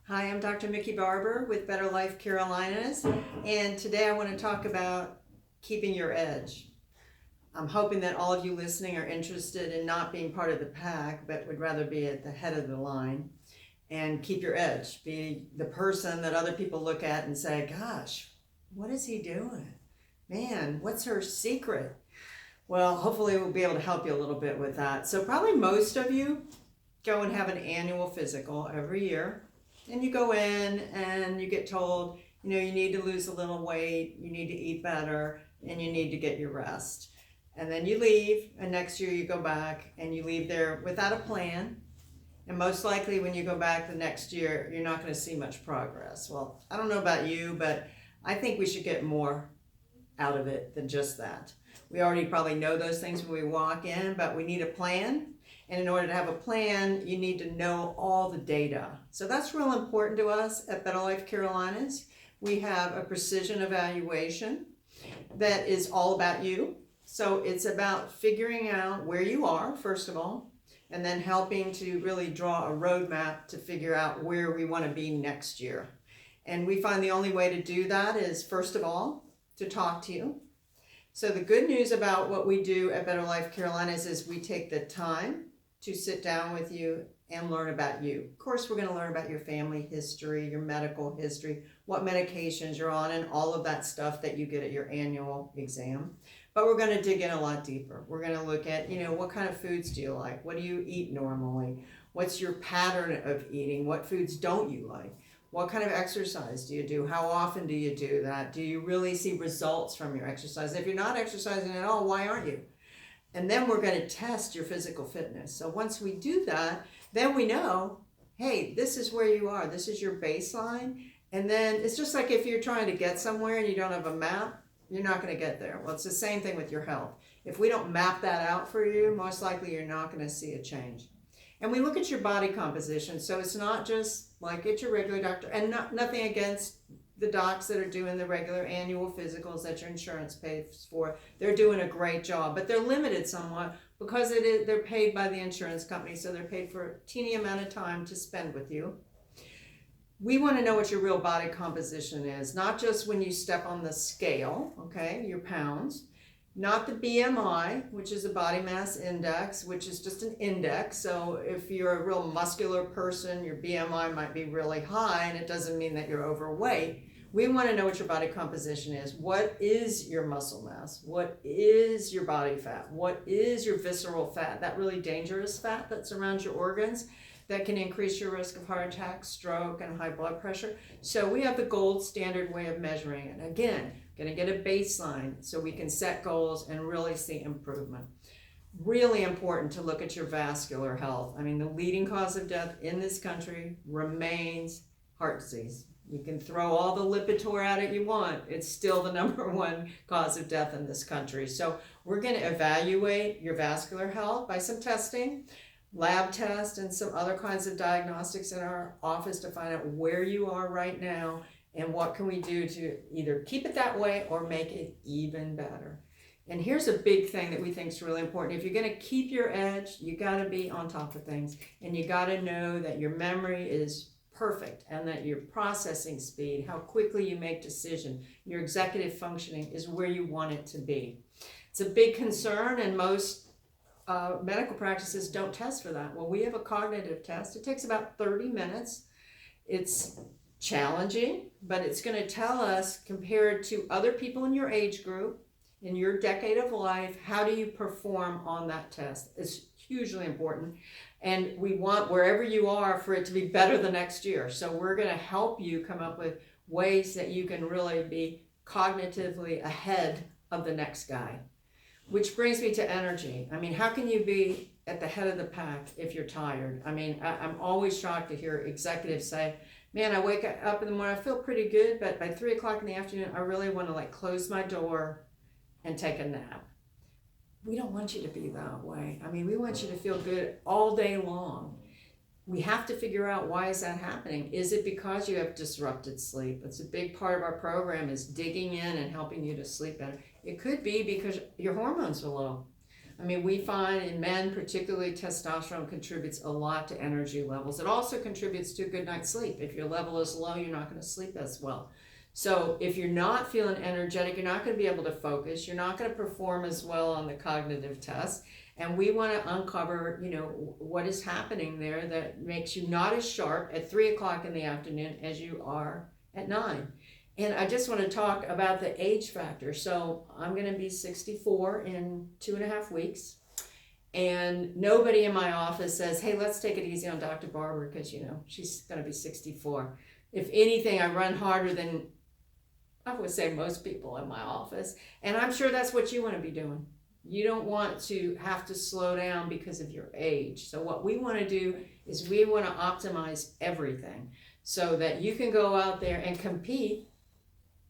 Hi, I'm Dr. Mickey Barber with Better Life Carolinas, and today I want to talk about keeping your edge. I'm hoping that all of you listening are interested in not being part of the pack, but would rather be at the head of the line and keep your edge. Be the person that other people look at and say, gosh, what is he doing? Man, what's her secret? Well, hopefully we'll be able to help you a little bit with that. So probably most of you go and have an annual physical every year. And you go in and you get told, you need to lose a little weight, you need to eat better, and you need to get your rest. And then you leave, and next year you go back and you leave there without a plan. And most likely when you go back the next year, you're not going to see much progress. Well, I don't know about you, but I think we should get more out of it than just that. We already probably know those things when we walk in, but we need a plan. And in order to have a plan, you need to know all the data. So that's real important to us at Better Life Carolinas. We have a precision evaluation that is all about you. So it's about figuring out where you are, first of all, and then helping to really draw a roadmap to figure out where we want to be next year. And we find the only way to do that is, first of all, to talk to you. So the good news about what we do at Better Life Carolinas is we take the time to sit down with you and learn about you. Of course, we're going to learn about your family history, your medical history, what medications you're on, and all of that stuff that you get at your annual exam. But we're going to dig in a lot deeper. We're going to look at, what kind of foods do you like? What do you eat normally? What's your pattern of eating? What foods don't you like? What kind of exercise do you do? How often do you do that? Do you really see results from your exercise? If you're not exercising at all, why aren't you? And then we're going to test your physical fitness. So once we do that, then we know, hey, this is where you are. This is your baseline. And then it's just like if you're trying to get somewhere and you don't have a map, you're not going to get there. Well, it's the same thing with your health. If we don't map that out for you, most likely you're not going to see a change. And we look at your body composition. So it's not just like at your regular doctor, and nothing against the docs that are doing the regular annual physicals that your insurance pays for. They're doing a great job, but they're limited somewhat because they're paid by the insurance company, so they're paid for a teeny amount of time to spend with you. We want to know what your real body composition is, not just when you step on the scale, okay, your pounds, not the BMI, which is a body mass index, which is just an index. So if you're a real muscular person, your BMI might be really high, and it doesn't mean that you're overweight. We want to know what your body composition is. What is your muscle mass? What is your body fat? What is your visceral fat? That really dangerous fat that surrounds your organs that can increase your risk of heart attack, stroke, and high blood pressure. So we have the gold standard way of measuring it. Again, going to get a baseline so we can set goals and really see improvement. Really important to look at your vascular health. I mean, the leading cause of death in this country remains heart disease. You can throw all the Lipitor at it you want. It's still the number one cause of death in this country. So we're going to evaluate your vascular health by some testing, lab tests, and some other kinds of diagnostics in our office to find out where you are right now and what can we do to either keep it that way or make it even better. And here's a big thing that we think is really important. If you're going to keep your edge, you got to be on top of things, and you got to know that your memory is perfect and that your processing speed, how quickly you make decisions, your executive functioning is where you want it to be. It's a big concern, and most medical practices don't test for that. Well, we have a cognitive test. It takes about 30 minutes. It's challenging, but it's going to tell us, compared to other people in your age group, in your decade of life, how do you perform on that test? It's hugely important. And we want, wherever you are, for it to be better the next year. So we're going to help you come up with ways that you can really be cognitively ahead of the next guy. Which brings me to energy. I mean, how can you be at the head of the pack if you're tired? I mean, I'm always shocked to hear executives say, man, I wake up in the morning, I feel pretty good, but by 3 o'clock in the afternoon, I really want to close my door and take a nap. We don't want you to be that way. I mean, we want you to feel good all day long. We have to figure out, why is that happening? Is it because you have disrupted sleep? It's a big part of our program, is digging in and helping you to sleep better. It could be because your hormones are low. I mean, we find in men, particularly testosterone contributes a lot to energy levels. It also contributes to a good night's sleep. If your level is low, you're not going to sleep as well. So if you're not feeling energetic, you're not going to be able to focus. You're not going to perform as well on the cognitive test. And we want to uncover, what is happening there that makes you not as sharp at 3 o'clock in the afternoon as you are at 9. And I just want to talk about the age factor. So I'm going to be 64 in 2.5 weeks. And nobody in my office says, hey, let's take it easy on Dr. Barber because, she's going to be 64. If anything, I run harder than, I would say, most people in my office. And I'm sure that's what you want to be doing. You don't want to have to slow down because of your age. So what we want to do is we want to optimize everything so that you can go out there and compete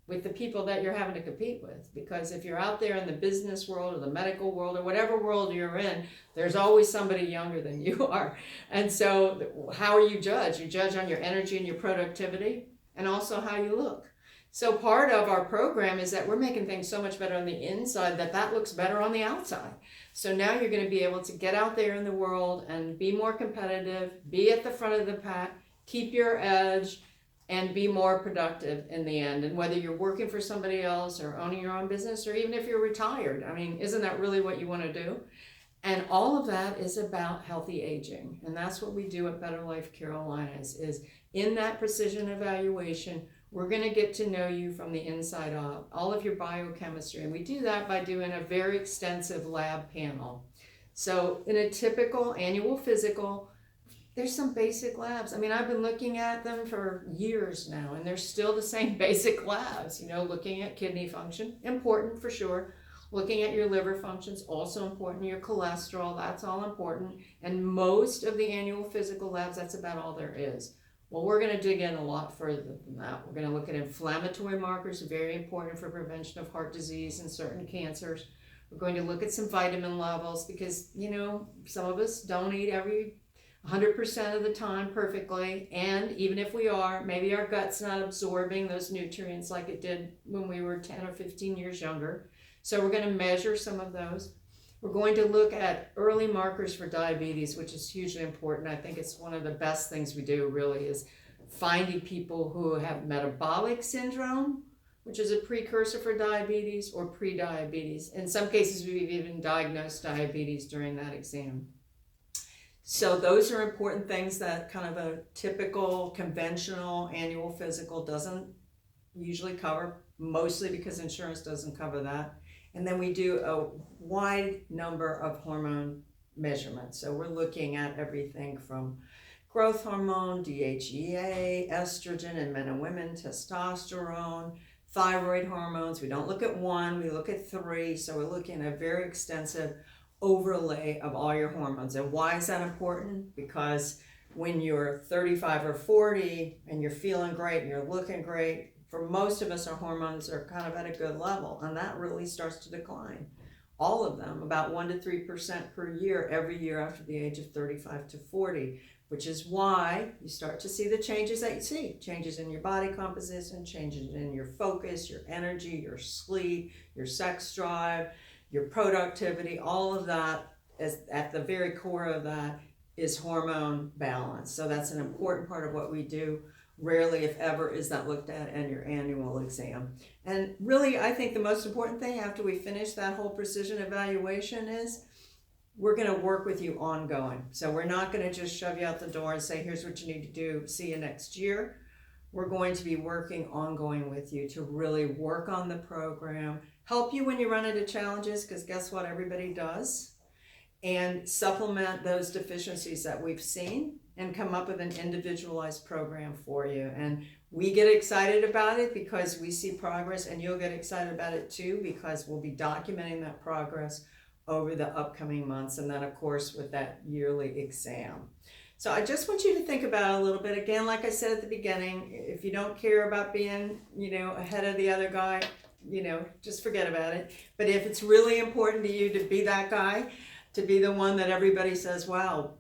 with the people that you're having to compete with. Because if you're out there in the business world or the medical world or whatever world you're in, there's always somebody younger than you are. And so how are you judged? You judge on your energy and your productivity and also how you look. So part of our program is that we're making things so much better on the inside that looks better on the outside. So now you're going to be able to get out there in the world and be more competitive, be at the front of the pack, keep your edge, and be more productive in the end. And whether you're working for somebody else or owning your own business, or even if you're retired, I mean, isn't that really what you want to do? And all of that is about healthy aging. And that's what we do at Better Life Carolinas, is in that precision evaluation, we're going to get to know you from the inside out, all of your biochemistry. And we do that by doing a very extensive lab panel. So in a typical annual physical, there's some basic labs. I mean, I've been looking at them for years now, and they're still the same basic labs, looking at kidney function, important for sure. Looking at your liver functions, also important. Your cholesterol, that's all important. And most of the annual physical labs, that's about all there is. Well, we're going to dig in a lot further than that. We're going to look at inflammatory markers, very important for prevention of heart disease and certain cancers. We're going to look at some vitamin levels because, some of us don't eat every 100% of the time perfectly, and even if we are, maybe our gut's not absorbing those nutrients like it did when we were 10 or 15 years younger. So we're going to measure some of those. We're going to look at early markers for diabetes, which is hugely important. I think it's one of the best things we do, really, is finding people who have metabolic syndrome, which is a precursor for diabetes, or pre-diabetes. In some cases, we've even diagnosed diabetes during that exam. So those are important things that kind of a typical conventional annual physical doesn't usually cover, mostly because insurance doesn't cover that. And then we do a wide number of hormone measurements. So we're looking at everything from growth hormone, DHEA, estrogen in men and women, testosterone, thyroid hormones. We don't look at one, we look at 3. So we're looking at a very extensive overlay of all your hormones. And why is that important? Because when you're 35 or 40 and you're feeling great and you're looking great, for most of us, our hormones are kind of at a good level, and that really starts to decline. All of them, about 1 to 3% per year, every year after the age of 35 to 40, which is why you start to see the changes that you see. Changes in your body composition, changes in your focus, your energy, your sleep, your sex drive, your productivity. All of that is at the very core of that is hormone balance. So that's an important part of what we do. Rarely, if ever, is that looked at in your annual exam. And really, I think the most important thing after we finish that whole precision evaluation is we're going to work with you ongoing. So we're not going to just shove you out the door and say, here's what you need to do, see you next year. We're going to be working ongoing with you to really work on the program, help you when you run into challenges, because guess what, everybody does, and supplement those deficiencies that we've seen and come up with an individualized program for you. And we get excited about it because we see progress, and you'll get excited about it too because we'll be documenting that progress over the upcoming months, and then of course with that yearly exam. So I just want you to think about it a little bit. Again, like I said at the beginning, if you don't care about being, ahead of the other guy, just forget about it. But if it's really important to you to be that guy, to be the one that everybody says, wow,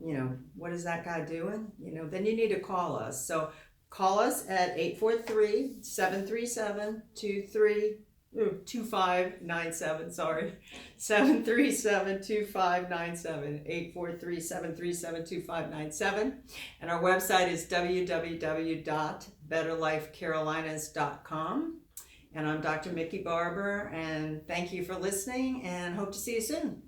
what is that guy doing? Then you need to call us. So call us at 843-737-2311. 2597, sorry. 737-2597, 843-737-2597. And our website is www.betterlifecarolinas.com. And I'm Dr. Mickey Barber, and thank you for listening, and hope to see you soon.